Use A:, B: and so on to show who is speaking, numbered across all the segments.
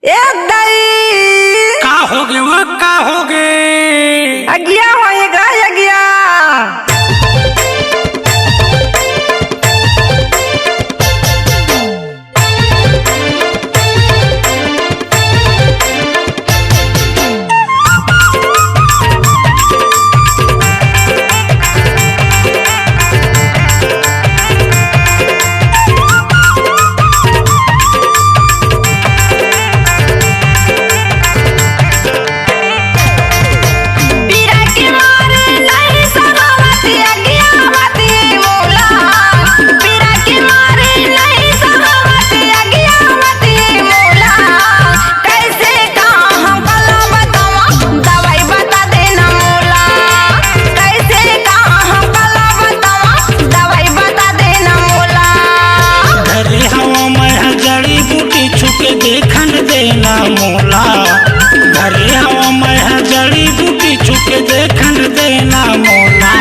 A: एक दई
B: का हो गए वो का हो गए
A: अगिया होएगा अगिया।
B: देखन देना मोला घरे हवा मैं जड़ी बूटी छुके देखन देना मोला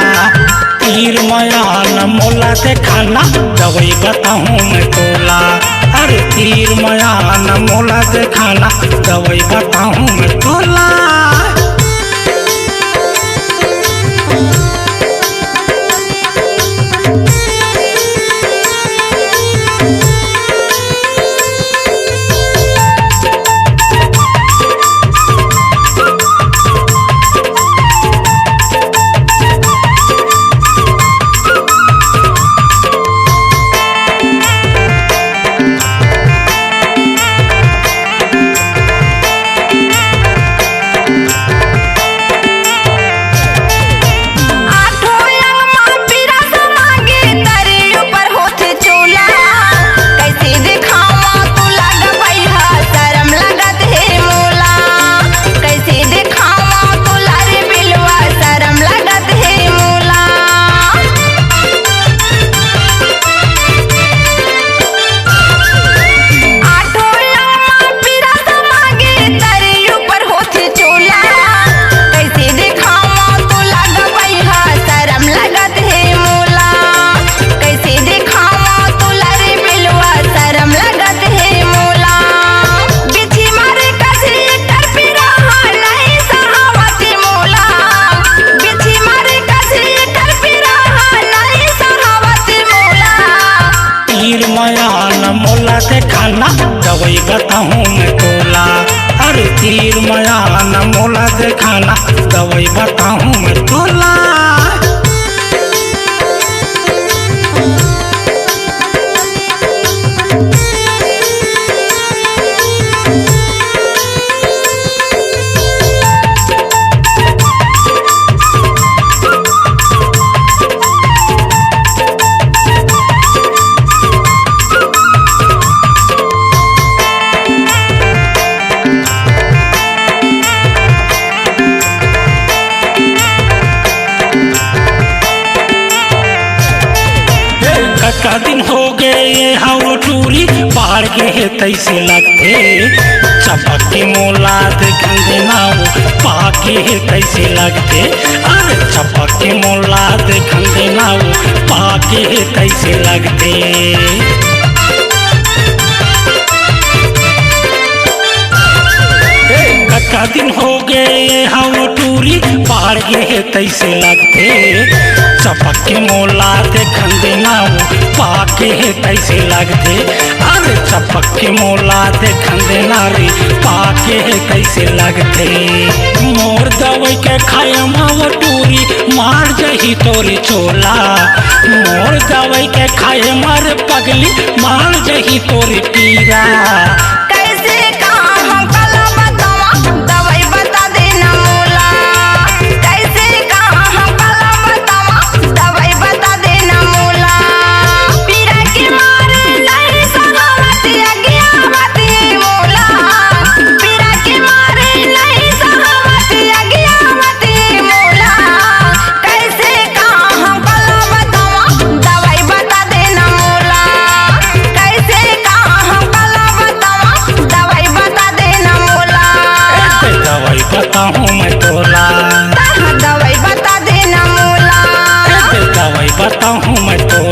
B: तीर मयान मोला देखाना दवाई बताऊँ मैं तोला। अरे तीर मयान मोला देखाना दवाई बताऊँ मैं तोला। मोला देखाना दवाई बताऊँ मैं तोला। अरे तीर मयान मोला देखाना दवाई बताऊँ मैं तोला। का दिन हो गए हव टूरी बाढ़ के तैसे लगते चपक के मोला देखन देना पाके तैसे लगते। अरे चपक के मोला देखन देना पाके तैसे लगते। का दिन हो गए हव टूरी बाढ़ के तैसे लगते चपक के मोला देखन देना पाके तैसे लगते। अरे चपक के मोला देखन देना रे पाके तैसे लगते। मोर दवाई के खाए माव टूरी मार जही तोरी चोला। मोर दवाई के खाए मार पगली मार जही तोरी पीरा। बताऊँ मैं तोला।
A: दवाई बता देना मोला।
B: दवाई बताऊँ मैं तोला।